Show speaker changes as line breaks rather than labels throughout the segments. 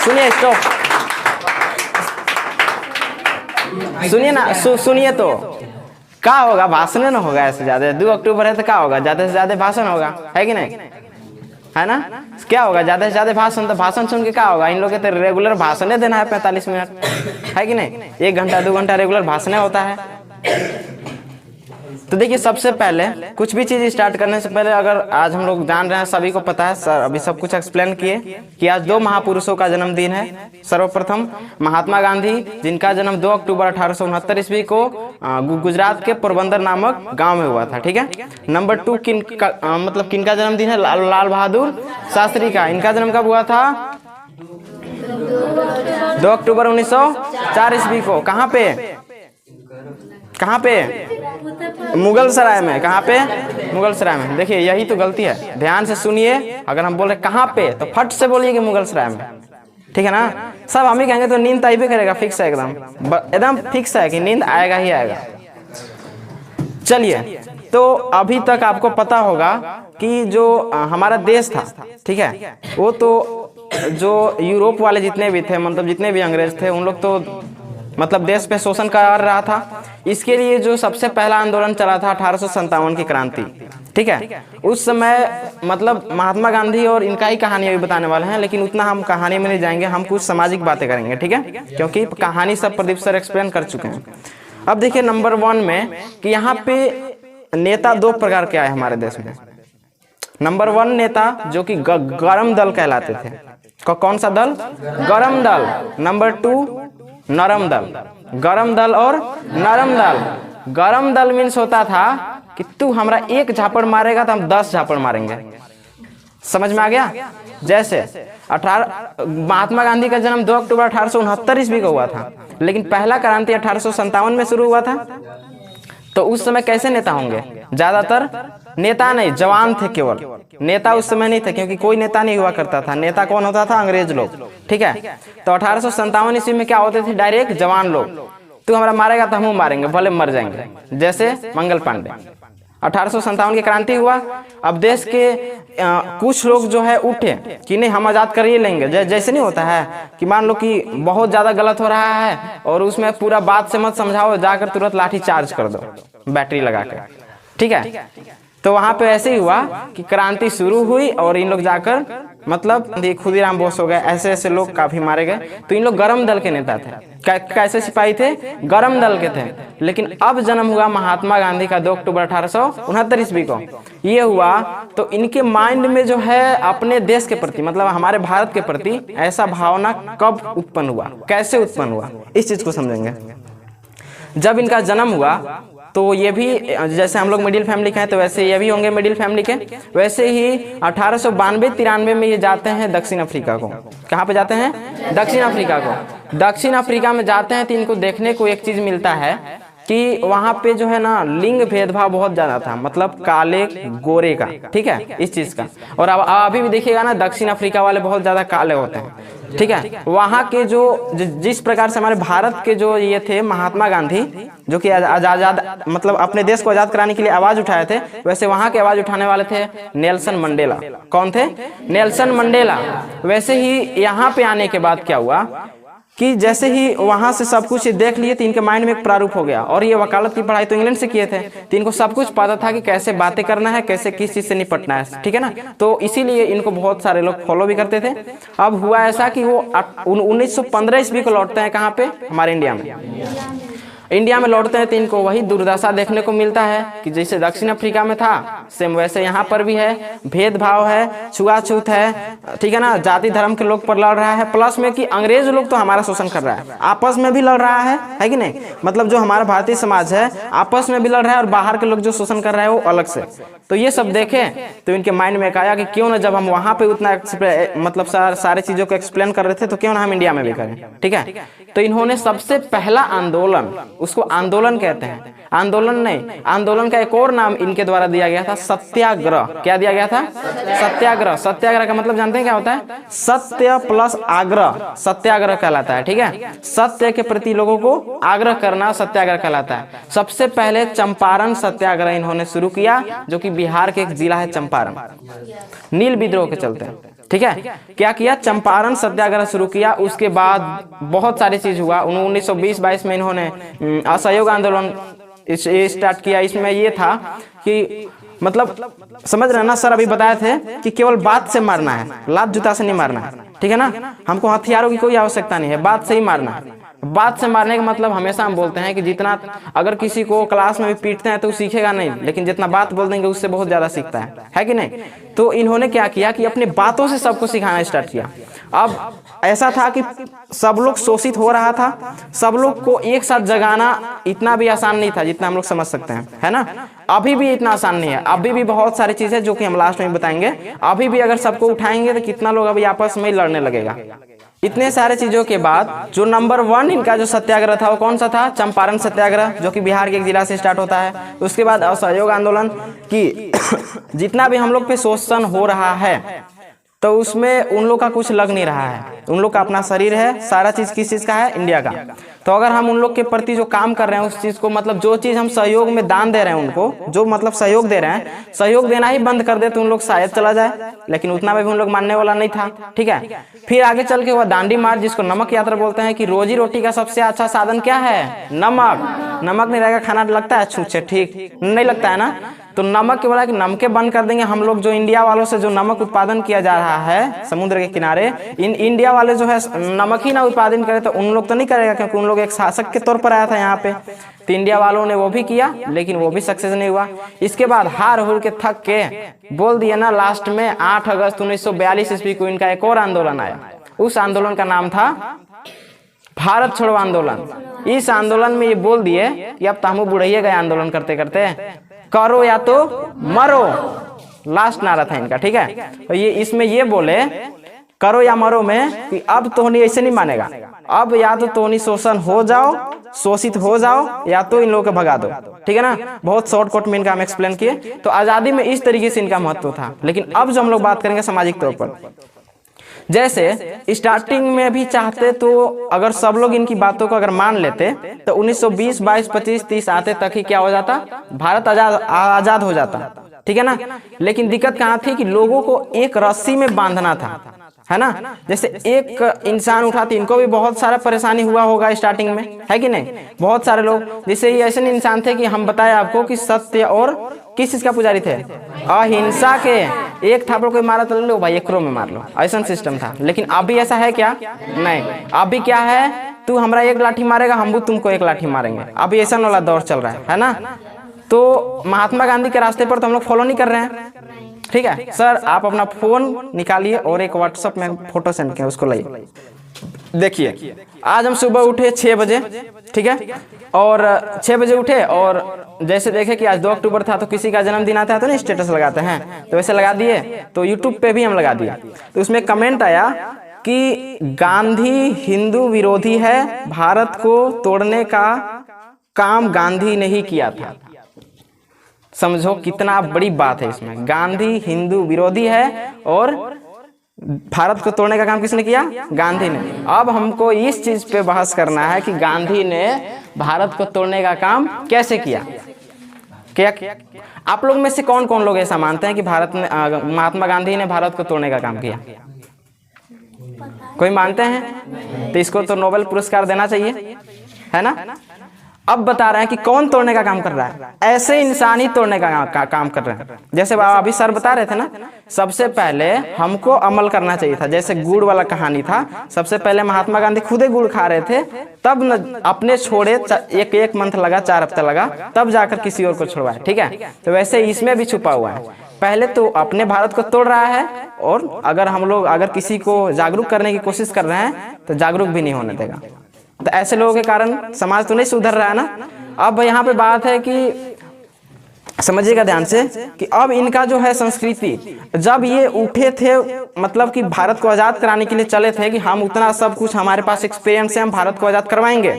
सुनिए स्टॉप, सुनिए ना, सुनिए तो क्या होगा, भाषण ना होगा ऐसे ज्यादा। 2 अक्टूबर है तो क्या होगा, ज्यादा से ज्यादा भाषण होगा, है कि नहीं, है ना। क्या होगा, ज्यादा से ज्यादा भाषण, तो भाषण सुन के क्या होगा, इन लोगों के तो रेगुलर भाषण देना है 45 मिनट, है कि नहीं, 1 घंटा 2 घंटा रेगुलर भाषण होता है। तो देखिए सबसे पहले कुछ भी चीज स्टार्ट करने से पहले, अगर आज हम लोग जान रहे हैं, सभी को पता है सर, अभी सब कुछ एक्सप्लेन किए कि आज 2 महापुरुषों का जन्मदिन है। सर्वप्रथम महात्मा गांधी, जिनका जन्म 2 अक्टूबर 1869 ईस्वी को गुजरात के पोरबंदर नामक गांव में हुआ था, ठीक है। नंबर 2 मतलब किनका जन्मदिन है, लाल बहादुर शास्त्री का। इनका जन्म कब हुआ था, 2 अक्टूबर 1904 ईस्वी को। कहाँ पे, मुगल सराय में। कहाँ पे, मुगल सराय में। देखिए यही तो गलती है, ध्यान से सुनिए। अगर हम बोल रहे कहाँ पे, तो फट से बोलिए कि मुगल सराय में, ठीक है ना। सब हम ही कहेंगे तो नींद ताइबे करेगा, फिक्स है, एकदम फिक्स है कि नींद आएगा ही आएगा। चलिए, तो अभी तक आपको पता होगा कि जो हमारा देश था, ठीक है, वो तो जो यूरोप वाले जितने भी थे, मतलब जितने भी अंग्रेज थे, उन लोग तो मतलब देश पे शोषण कर रहा था। इसके लिए जो सबसे पहला आंदोलन चला था 1857 की क्रांति, ठीक है। उस समय मतलब महात्मा गांधी और इनका ही कहानी अभी बताने वाले हैं, लेकिन उतना हम कहानी में नहीं जाएंगे, हम कुछ सामाजिक बातें करेंगे, ठीक है, क्योंकि कहानी सब प्रदीप सर एक्सप्लेन कर चुके हैं। अब देखिए नंबर 1 में कि यहाँ पे नेता 2 प्रकार के आए हमारे देश में। नंबर 1 नेता जो कि गरम दल कहलाते थे। कौन सा दल, गरम दल। नंबर 2 नरम दल। गरम दल और नरम दल। गरम दल मीन्स होता था कि तू हमरा 1 झापड़ मारेगा तो हम 10 झापड़ मारेंगे, समझ में आ गया। जैसे महात्मा गांधी का जन्म 2 अक्टूबर 1869 ईस्वी को हुआ था, लेकिन पहला क्रांति 1857 में शुरू हुआ था। तो उस समय कैसे नेता होंगे, ज्यादातर नेता नहीं, जवान थे केवल, नेता उस समय नहीं थे, क्योंकि कोई नेता नहीं हुआ करता था। नेता कौन होता था, अंग्रेज लोग, ठीक है। तो 1857 ईस्वी में क्या होते थे, डायरेक्ट जवान लोग, तू हमारा मारेगा तो हम मारेंगे, भले मर जाएंगे, जैसे मंगल पांडे। 1857 की क्रांति हुआ। अब देश के कुछ लोग जो है उठे कि नहीं हम आजाद कर ही लेंगे। जैसे नहीं होता है कि मान लो कि बहुत ज्यादा गलत हो रहा है और उसमें पूरा बात से मत समझाओ, जाकर तुरंत लाठी चार्ज कर दो बैटरी लगा कर, ठीक है। तो वहां पे ऐसे ही हुआ कि क्रांति शुरू हुई और इन लोग जाकर मतलब खुदीराम बोस हो गए, ऐसे ऐसे लोग काफी मारे गए। तो इन लोग गरम दल के नेता थे। कैसे सिपाही थे, गरम दल के थे। लेकिन अब जन्म हुआ महात्मा गांधी का 2 अक्टूबर 1869 ईस्वी को। ये हुआ तो इनके माइंड में जो है अपने देश के प्रति, मतलब हमारे भारत के प्रति ऐसा भावना कब उत्पन्न हुआ, कैसे उत्पन्न हुआ, इस चीज को समझेंगे। जब इनका जन्म हुआ तो ये भी जैसे हम लोग मिडिल फैमिली के हैं, तो वैसे ये भी होंगे मिडिल फैमिली के। वैसे ही 1892-93 में ये जाते हैं दक्षिण अफ्रीका को। कहाँ पे जाते हैं, दक्षिण अफ्रीका को। दक्षिण अफ्रीका में जाते हैं तो इनको देखने को एक चीज मिलता है कि वहां पे जो है ना लिंग भेदभाव बहुत ज्यादा था, मतलब काले गोरे का, ठीक है, इस चीज का। और अब अभी भी देखिएगा ना, दक्षिण अफ्रीका वाले बहुत ज्यादा काले होते हैं, ठीक है। वहां के जो जिस प्रकार से हमारे भारत के जो ये थे महात्मा गांधी, जो कि आजाद मतलब अपने देश को आजाद कराने के लिए आवाज उठाए थे, वैसे वहां के आवाज उठाने वाले थे नेल्सन मंडेला। कौन थे, नेल्सन मंडेला। वैसे ही यहाँ पे आने के बाद क्या हुआ कि जैसे ही वहां से सब कुछ देख लिए तो इनके माइंड में एक प्रारूप हो गया। और ये वकालत की पढ़ाई तो इंग्लैंड से किए थे, तो इनको सब कुछ पता था कि कैसे बातें करना है, कैसे किस चीज से निपटना है, ठीक है ना। तो इसीलिए इनको बहुत सारे लोग फॉलो भी करते थे। अब हुआ ऐसा कि वो 1915 ईस्वी को लौटते हैं, कहाँ पे, हमारे इंडिया में। इंडिया में लौटते हैं तो इनको वही दुर्दशा देखने को मिलता है कि जैसे दक्षिण अफ्रीका में था सेम वैसे यहाँ पर भी है। भेदभाव है, छुआछूत है, ठीक है ना, जाति धर्म के लोग पर लड़ रहा है। प्लस में कि अंग्रेज लोग तो हमारा शोषण कर रहा है, आपस में भी लड़ रहा है कि नहीं। मतलब जो हमारा भारतीय समाज है आपस में भी लड़ रहा है और बाहर के लोग जो शोषण कर रहे हैं वो अलग से। तो ये सब देखे तो इनके माइंड में आया कि क्यों ना, जब हम वहां पे उतना मतलब सारे चीजों को एक्सप्लेन कर रहे थे, तो क्यों ना हम इंडिया में भी करें, ठीक है। तो इन्होंने सबसे पहला आंदोलन, उसको आंदोलन कहते हैं, आंदोलन नहीं, आंदोलन का एक और नाम इनके द्वारा दिया गया था, सत्याग्रह। क्या दिया गया था? सत्याग्रह। सत्याग्रह का मतलब जानते हैं क्या होता है? सत्य प्लस आग्रह, सत्याग्रह कहलाता है। ठीक है, सत्य के प्रति लोगों को आग्रह करना सत्याग्रह कहलाता है। सबसे पहले चंपारण सत्याग्रह इन्होंने शुरू किया, जो कि बिहार के एक जिला है चंपारण, नील विद्रोह के चलते। ठीक है, क्या किया? चंपारण सत्याग्रह शुरू किया। उसके बाद बहुत सारी चीज हुआ। 1920-22 में इन्होंने असहयोग आंदोलन स्टार्ट किया। इसमें ये था कि मतलब समझ रहे ना सर, अभी बताए थे कि केवल बात से मारना है, लात जूता से नहीं मारना है। ठीक है ना, हमको हथियारों की कोई आवश्यकता नहीं है, बात से ही मारना है। बात से मारने का मतलब हमेशा हम बोलते हैं कि जितना अगर किसी को क्लास में भी पीटते हैं तो सीखेगा नहीं, लेकिन जितना बात बोल देंगे उससे बहुत ज्यादा सीखता है कि नहीं? तो इन्होंने क्या किया कि अपने बातों से सबको सिखाना स्टार्ट किया। अब ऐसा था कि सब लोग शोषित हो रहा था, सब लोग को एक साथ जगाना इतना भी आसान नहीं था जितना हम लोग समझ सकते हैं, है ना? अभी भी इतना आसान नहीं है, अभी भी बहुत सारी चीजें जो कि हम लास्ट में बताएंगे। अभी भी अगर सबको उठाएंगे तो कितना लोग अभी आपस में लड़ने लगेगा। इतने सारे चीजों के बाद जो नंबर 1 इनका जो सत्याग्रह था वो कौन सा था? चंपारण सत्याग्रह, जो कि बिहार के एक जिला से स्टार्ट होता है। उसके बाद असहयोग आंदोलन की जितना भी हम लोग पे शोषण हो रहा है तो उसमें उन लोग का कुछ लग नहीं रहा है। उन लोग का अपना शरीर है, सारा चीज किस चीज का है? इंडिया का। तो अगर हम उन लोग के प्रति जो काम कर रहे हैं उस चीज को, मतलब जो चीज हम सहयोग में दान दे रहे हैं उनको, जो मतलब सहयोग दे रहे हैं, सहयोग देना ही बंद कर दे तो उन लोग शायद चला जाए, लेकिन उतना में भी उन लोग मानने वाला नहीं था। ठीक है, फिर आगे चल के हुआ दांडी मार्च, जिसको नमक यात्रा बोलते हैं कि रोजी रोटी का सबसे अच्छा साधन क्या है? नमक। नमक नहीं रहेगा खाना लगता है छूछे, ठीक नहीं लगता है ना? तो नमक के बोला कि नमके बंद कर देंगे हम लोग। जो इंडिया वालों से जो नमक उत्पादन किया जा रहा है समुद्र के किनारे, इन इंडिया वाले जो है नमक ही ना उत्पादन करे तो उन लोग तो नहीं करेगा, क्योंकि उन लोग एक शासक के तौर पर आया था यहाँ पे। तो इंडिया वालों ने वो भी किया, लेकिन वो भी सक्सेस नहीं हुआ। इसके बाद हार हुर के थक के बोल दिया ना, लास्ट में 8 अगस्त 1942 ईस्वी को इनका एक और आंदोलन आया। उस आंदोलन का नाम था भारत छोड़ो आंदोलन। इस आंदोलन में ये बोल दिए कि अब तो हम बुढ़िए गए आंदोलन करते करते, करो या तो मरो, लास्ट नारा था इनका। ठीक है, तो ये इसमें ये बोले करो या मरो में कि अब तोहनी ऐसे नहीं मानेगा, अब या तो तोहनी शोषण हो जाओ, शोषित हो जाओ, या तो इन लोगों को भगा दो। ठीक है ना, बहुत शॉर्टकट में इनका हम एक्सप्लेन किए। तो आजादी में इस तरीके से इनका महत्व था। लेकिन अब जो हम लोग बात करेंगे सामाजिक तौर पर, जैसे स्टार्टिंग में भी चाहते तो अगर सब लोग इनकी बातों को अगर मान लेते तो 1920, 22, 25, 30 आते तक ही क्या हो जाता? भारत आजाद हो जाता। ठीक है ना, लेकिन दिक्कत कहाँ थी कि लोगों को एक रस्सी में बांधना था, है ना? जैसे एक इंसान उठाते, इनको भी बहुत सारा परेशानी हुआ होगा स्टार्टिंग में, है कि नहीं? बहुत सारे लोग, जैसे ये ऐसे इंसान थे कि हम बताए आपको कि सत्य और किस चीज का पुजारी थे? अहिंसा के। एक थापड़ कोई मारा तो लो भाई एकरो में मार लो, ऐसा सिस्टम था। लेकिन अभी ऐसा है क्या? नहीं। अभी क्या है? तू हमरा एक लाठी मारेगा, हम भी तुमको एक लाठी मारेंगे। अभी ऐसा वाला दौर चल रहा है ना? तो महात्मा गांधी के रास्ते पर तो हम लोग फॉलो नहीं कर रहे हैं। ठीक है सर, आप अपना फोन निकालिए और एक व्हाट्सएप में फोटो सेंड किया, उसको लाइए। देखिए, आज हम सुबह उठे 6 बजे, ठीक है, और 6 बजे उठे और जैसे देखे कि आज 2 अक्टूबर था तो किसी का जन्मदिन आता है तो नहीं स्टेटस लगाते हैं, तो वैसे लगा दिए। तो यूट्यूब पे भी हम लगा दिए। तो उसमें कमेंट आया कि गांधी हिंदू विरोधी है, भारत को तोड़ने का काम गांधी ने ही किया था। समझो कितना बड़ी बात है इसमें। गांधी हिंदू विरोधी है और भारत को तोड़ने का काम किसने किया? गांधी ने। अब हमको इस चीज पे बहस करना है कि गांधी ने भारत को तोड़ने का काम कैसे किया। क्या आप लोग में से कौन कौन लोग ऐसा मानते हैं कि भारत ने महात्मा गांधी ने भारत को तोड़ने का काम किया? कोई मानते हैं? तो इसको तो नोबेल पुरस्कार देना चाहिए, है ना? अब बता रहे हैं कि कौन तोड़ने का काम कर रहा है। ऐसे इंसान ही तोड़ने का काम कर रहे हैं। जैसे अभी सर बता रहे थे ना, सबसे पहले हमको अमल करना चाहिए था। जैसे गुड़ वाला कहानी था, सबसे पहले महात्मा गांधी खुदे गुड़ खा रहे थे, तब न अपने छोड़े, एक मंथ लगा, 4 हफ्ता लगा, तब जाकर किसी और को छुड़वाए। ठीक है, तो वैसे इसमें भी छुपा हुआ है। पहले तो अपने भारत को तोड़ रहा है, और अगर हम लोग अगर किसी को जागरूक करने की कोशिश कर रहे हैं तो जागरूक भी नहीं होने देगा। तो ऐसे लोगों के कारण समाज तो नहीं सुधर रहा है ना। अब यहाँ पे बात है कि समझिएगा ध्यान से कि अब इनका जो है संस्कृति, जब ये उठे थे मतलब कि भारत को आजाद कराने के लिए चले थे कि हम उतना सब कुछ हमारे पास एक्सपीरियंस है, हम भारत को आजाद करवाएंगे,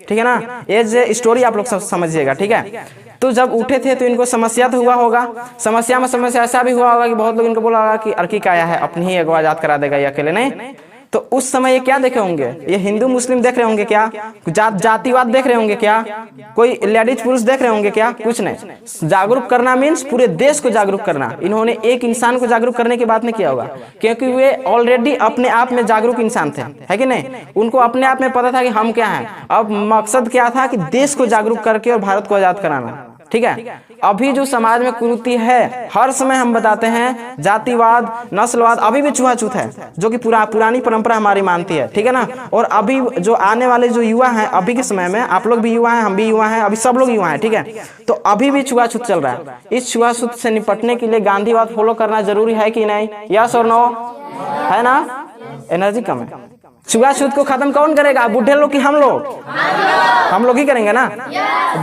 ठीक है ना, ये स्टोरी आप लोग सब समझिएगा, ठीक है। तो जब उठे थे तो इनको समस्या तो हुआ होगा, समस्या में समस्या ऐसा भी हुआ होगा कि बहुत लोग इनको बोला होगा कि अर्की का आया है अपनी ही एगो आजाद करा देगा, ये अकेले नहीं। तो उस समय ये क्या देखे होंगे, ये हिंदू मुस्लिम देख रहे होंगे क्या, जातिवाद देख रहे होंगे क्या, कोई लेडीज पुरुष देख रहे होंगे क्या, कुछ नहीं। जागरूक करना मीन्स पूरे देश को जागरूक करना। इन्होंने एक इंसान को जागरूक करने की बात नहीं किया होगा, क्योंकि वे ऑलरेडी अपने आप में जागरूक इंसान थे, है कि नहीं। उनको अपने आप में पता था कि हम क्या हैं। अब मकसद क्या था कि देश को जागरूक करके और भारत को आजाद कराना, ठीक है। अभी जो समाज में कुरीति है, हर समय हम बताते हैं जातिवाद, नस्लवाद, अभी भी छुआछूत है, जो कि पुरानी परंपरा हमारी मानती है, ठीक है ना। और अभी जो आने वाले जो युवा हैं अभी के समय में, आप लोग भी युवा हैं, हम भी युवा हैं, अभी सब लोग युवा हैं, ठीक है। तो अभी भी छुआछूत चल रहा है। इस छुआछूत से निपटने के लिए गांधीवाद फॉलो करना जरूरी है कि नहीं, यस और नो, है ना। एनर्जी कम है। छुआछूत को खत्म कौन करेगा, बूढ़े लोग कि हम लोग ही करेंगे ना।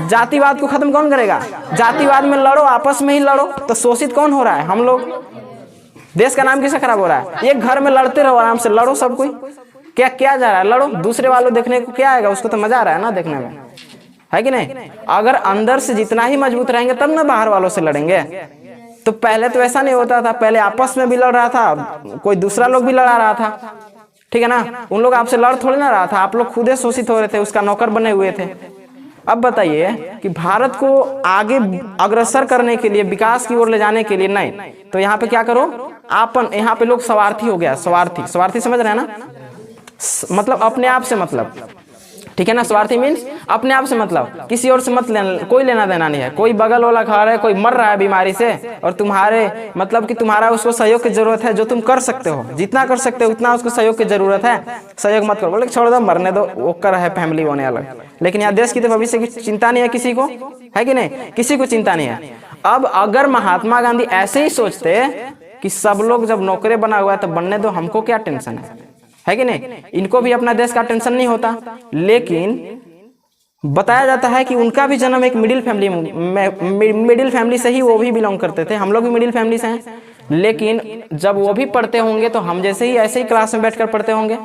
जातिवाद को खत्म कौन करेगा, जातिवाद में लड़ो, आपस में ही लड़ो। तो शोषित कौन हो रहा है, हम लोग। देश का नाम किसे खराब हो रहा है, एक घर में लड़ते रहो, आराम से लड़ो सब कोई। क्या जा रहा है, लड़ो। दूसरे वालों देखने को क्या आएगा, उसको तो मजा आ रहा है ना देखने में, है कि नहीं। अगर अंदर से जितना ही मजबूत रहेंगे तब ना बाहर वालों से लड़ेंगे। तो पहले तो ऐसा नहीं होता था, पहले आपस में भी लड़ रहा था, कोई दूसरा लोग भी लड़ा रहा था, ठीक है ना। उन लोग आपसे लड़ थोड़ी ना रहा था, आप लोग खुद शोषित हो रहे थे, उसका नौकर बने हुए थे। अब बताइए कि भारत को आगे अग्रसर करने के लिए, विकास की ओर ले जाने के लिए, नहीं तो यहाँ पे क्या करो, आपन, यहाँ पे लोग स्वार्थी हो गया, स्वार्थी समझ रहे हैं ना, मतलब अपने आप से मतलब, ठीक है ना। स्वार्थी मीन्स अपने आप से मतलब, किसी और से मत कोई लेना देना नहीं है। कोई बगल वाला खा है, कोई मर रहा है बीमारी से, और तुम्हारे मतलब कि तुम्हारा उसको सहयोग की जरूरत है, जो तुम कर सकते हो, जितना कर सकते हो उतना उसको सहयोग की जरूरत है, सहयोग मत करो। बोले छोड़ दो, मरने दो, वो कर है फैमिली होने अलग। लेकिन यहाँ देश की तो भविष्य की चिंता नहीं है किसी को, है कि नहीं, किसी को चिंता नहीं है। अब अगर महात्मा गांधी ऐसे ही सोचते कि सब लोग जब नौकरी बना हुआ है तो बनने दो, हमको क्या टेंशन है कि नहीं, इनको भी अपना देश का टेंशन नहीं होता। लेकिन बताया जाता है कि उनका भी जन्म एक मिडिल फैमिली से ही वो भी बिलोंग करते थे, हम लोग भी मिडिल फैमिली से हैं। लेकिन जब वो भी पढ़ते होंगे तो हम जैसे ही ऐसे ही क्लास में बैठकर पढ़ते होंगे,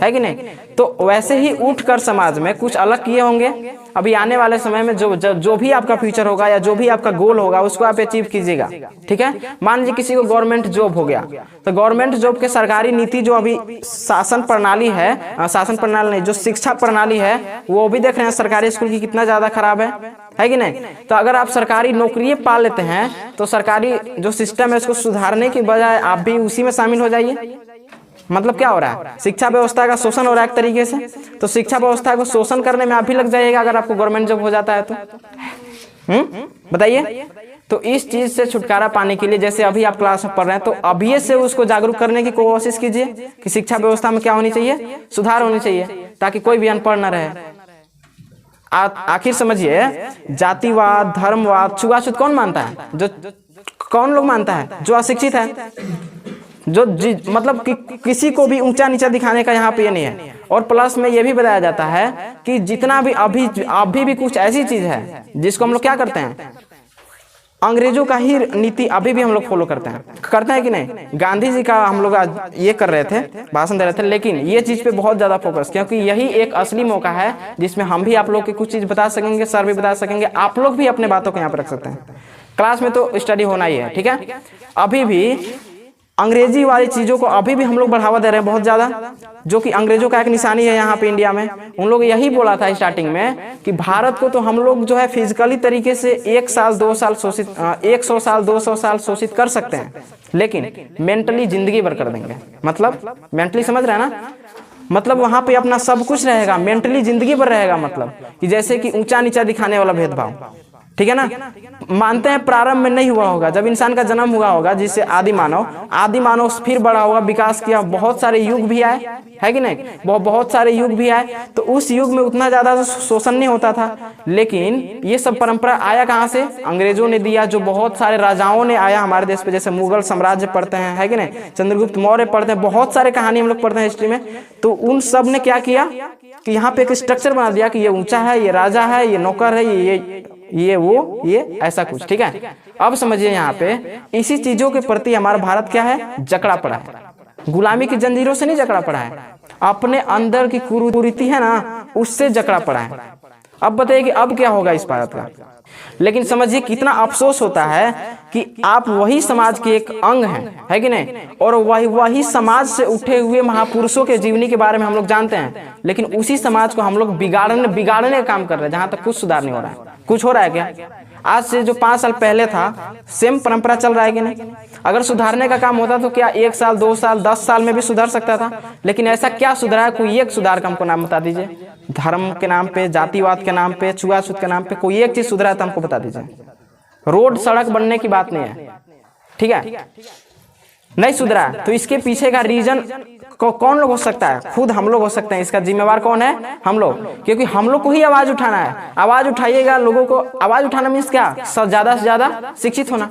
है कि नहीं। तो वैसे ही उठकर समाज में कुछ अलग किए होंगे। अभी आने वाले समय में जो भी आपका फ्यूचर होगा या जो भी आपका गोल होगा उसको आप अचीव कीजिएगा, ठीक है। मान लीजिए किसी को गवर्नमेंट जॉब हो गया, तो गवर्नमेंट जॉब के सरकारी नीति जो अभी शासन प्रणाली नहीं, जो शिक्षा प्रणाली है वो भी देख रहे हैं सरकारी स्कूल की कितना ज्यादा खराब है कि नहीं। तो अगर आप सरकारी नौकरी पा लेते हैं तो सरकारी जो सिस्टम है उसको सुधारने की बजाय आप भी उसी में शामिल हो जाइए। मतलब क्या हो रहा है, शिक्षा व्यवस्था का शोषण हो रहा है एक तरीके से। तो शिक्षा व्यवस्था को शोषण करने में आप भी लग जाइएगा अगर आपको गवर्नमेंट जॉब हो जाता है तो। बताइए। तो इस चीज से छुटकारा पाने के लिए, जैसे अभी आप क्लास में पढ़ रहे हैं, तो अभी से उसको जागरूक करने की कोशिश कीजिए कि शिक्षा व्यवस्था में क्या होनी चाहिए, सुधार होनी चाहिए, ताकि कोई भी अनपढ़ न रहे। आखिर समझिए, जातिवाद, धर्मवाद, छुआछूत कौन मानता है, जो कौन लोग मानता है, जो अशिक्षित है, जो मतलब कि किसी को भी ऊंचा नीचा दिखाने का यहाँ पे ये नहीं है। और प्लस में ये भी बताया जाता है कि जितना भी अभी भी कुछ ऐसी चीज है जिसको हम लोग क्या करते हैं, अंग्रेजों का ही नीति अभी भी हम लोग फॉलो करते हैं कि नहीं। गांधी जी का हम लोग आज ये कर रहे थे, भाषण दे रहे थे, लेकिन ये चीज पे बहुत ज्यादा फोकस, क्योंकि यही एक असली मौका है जिसमें हम भी आप लोग की कुछ चीज बता सकेंगे, सर भी बता सकेंगे, आप लोग भी अपने बातों को यहाँ पर रख सकते हैं। क्लास में तो स्टडी होना ही है, ठीक है। अभी भी अंग्रेजी वाली चीजों को अभी भी हम लोग बढ़ावा दे रहे हैं बहुत ज्यादा, जो कि अंग्रेजों का एक निशानी है यहाँ पे इंडिया में। उन लोग यही बोला था स्टार्टिंग में कि भारत को तो हम लोग जो है फिजिकली तरीके से 1 साल 2 साल शोषित, 100 साल 200 साल शोषित कर सकते हैं, लेकिन मेंटली जिंदगी भर कर देंगे। मतलब मेंटली समझ रहे हैं ना, मतलब वहां पे अपना सब कुछ रहेगा, मेंटली जिंदगी भर रहेगा। मतलब कि जैसे कि ऊंचा नीचा दिखाने वाला भेदभाव, ठीक है ना। मानते हैं प्रारंभ में नहीं हुआ होगा, जब इंसान का जन्म हुआ होगा, जिससे आदि मानव फिर बड़ा होगा, विकास किया, बहुत सारे युग भी आए, है कि नहीं, बहुत सारे युग भी आए। तो उस युग में उतना ज्यादा शोषण नहीं होता था। लेकिन ये सब परंपरा आया कहाँ से, अंग्रेजों ने दिया, जो बहुत सारे राजाओं ने आया हमारे देश पे, जैसे मुगल साम्राज्य पढ़ते हैं, है कि नहीं, चंद्रगुप्त मौर्य पढ़ते हैं, बहुत सारे कहानी हम लोग पढ़ते हैं हिस्ट्री में। तो उन सब ने क्या किया कि यहाँ पे एक स्ट्रक्चर बना दिया कि ये ऊंचा है, ये राजा है, ये नौकर है, ये ये वो ये ऐसा कुछ, ठीक है। अब समझिए यहाँ पे इसी चीजों के प्रति हमारा भारत क्या है, जकड़ा पड़ा है। गुलामी की जंजीरों से नहीं जकड़ा पड़ा है, अपने अंदर की कुरीति है ना, उससे जकड़ा पड़ा है। अब बताइए कि अब क्या होगा इस भारत का। लेकिन समझिए कितना अफसोस होता है कि आप वही समाज के एक अंग हैं, है कि नहीं, और वही समाज से उठे हुए महापुरुषों के जीवनी के बारे में हम लोग जानते हैं, लेकिन उसी समाज को हम लोग बिगाड़ने का काम कर रहे हैं, जहां तक कुछ सुधार नहीं हो रहा है। कुछ हो रहा है क्या? आज से जो 5 साल पहले था सेम परंपरा चल रहा है कि नहीं? अगर सुधारने का काम होता तो क्या 1 साल 2 साल 10 साल में भी सुधर सकता था, लेकिन ऐसा क्या सुधरा है? कोई एक सुधार का हमको नाम बता दीजिए। धर्म के नाम पे, जातिवाद के नाम पे, छुआछूत के नाम पे कोई एक चीज सुधरा है तो हमको बता दीजिए। रोड सड़क बनने की बात नहीं है, ठीक है, नहीं सुधरा। तो इसके पीछे का रीजन कौन लोग हो सकता है? खुद हम लोग हो सकते हैं। इसका जिम्मेवार कौन है? हम लोग, क्योंकि हम लोग को ही आवाज उठाना है। आवाज उठाइएगा, लोगों को आवाज उठाना मीन्स क्या? ज्यादा से ज्यादा शिक्षित होना।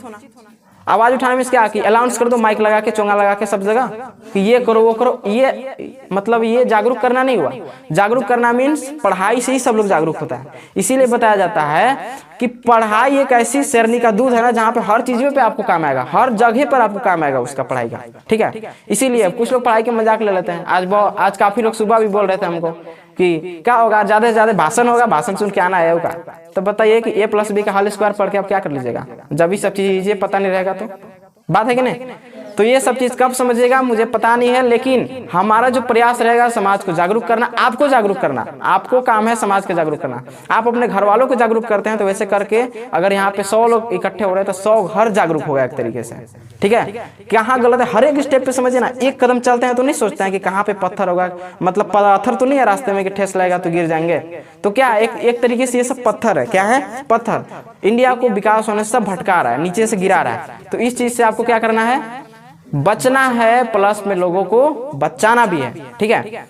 आवाज उठाने में क्या कि अलाउंस कर दो, माइक लगा के, चोंगा लगा के सब जगह कि ये करो वो करो, ये मतलब ये जागरूक करना नहीं हुआ। जागरूक करना मीन्स पढ़ाई से ही सब लोग जागरूक होता है। इसीलिए बताया जाता है कि पढ़ाई एक ऐसी शेरनी का दूध है ना, जहाँ पे हर चीज पे आपको काम आएगा, हर जगह पर आपको काम आएगा उसका पढ़ाई का, ठीक है। इसीलिए कुछ लोग पढ़ाई के मजाक ले लेते हैं। आज काफी लोग सुबह भी बोल रहे थे हमको कि क्या होगा, ज्यादा से ज्यादा भाषण होगा, भाषण सुन के आना है होगा। तो बताइए कि a+b का होल स्क्वायर पढ़ के आप क्या कर लीजिएगा, जब भी सब चीज पता नहीं रहेगा तो बात है कि नहीं। तो ये सब चीज कब समझिएगा मुझे पता नहीं है, लेकिन हमारा जो प्रयास रहेगा समाज को जागरूक करना, आपको जागरूक करना, आपको काम है समाज को जागरूक करना। आप अपने घर वालों को जागरूक करते हैं तो वैसे करके अगर यहाँ पे 100 लोग इकट्ठे हो रहे हैं तो 100 घर जागरूक हो गया एक तरीके से, ठीक है। कहाँ गलत है हर एक स्टेप पे समझिए ना। एक कदम चलते हैं तो नहीं सोचते हैं कि कहाँ पे पत्थर होगा, मतलब पत्थर तो नहीं है रास्ते में कि ठेस लगेगा तो गिर जाएंगे। तो क्या एक तरीके से ये सब पत्थर है, क्या है? पत्थर। इंडिया को विकास होने से सब भटका रहा है, नीचे से गिरा रहा है। तो इस चीज से आपको क्या करना है? बचना है, प्लस में लोगों को बचाना भी है, ठीक है।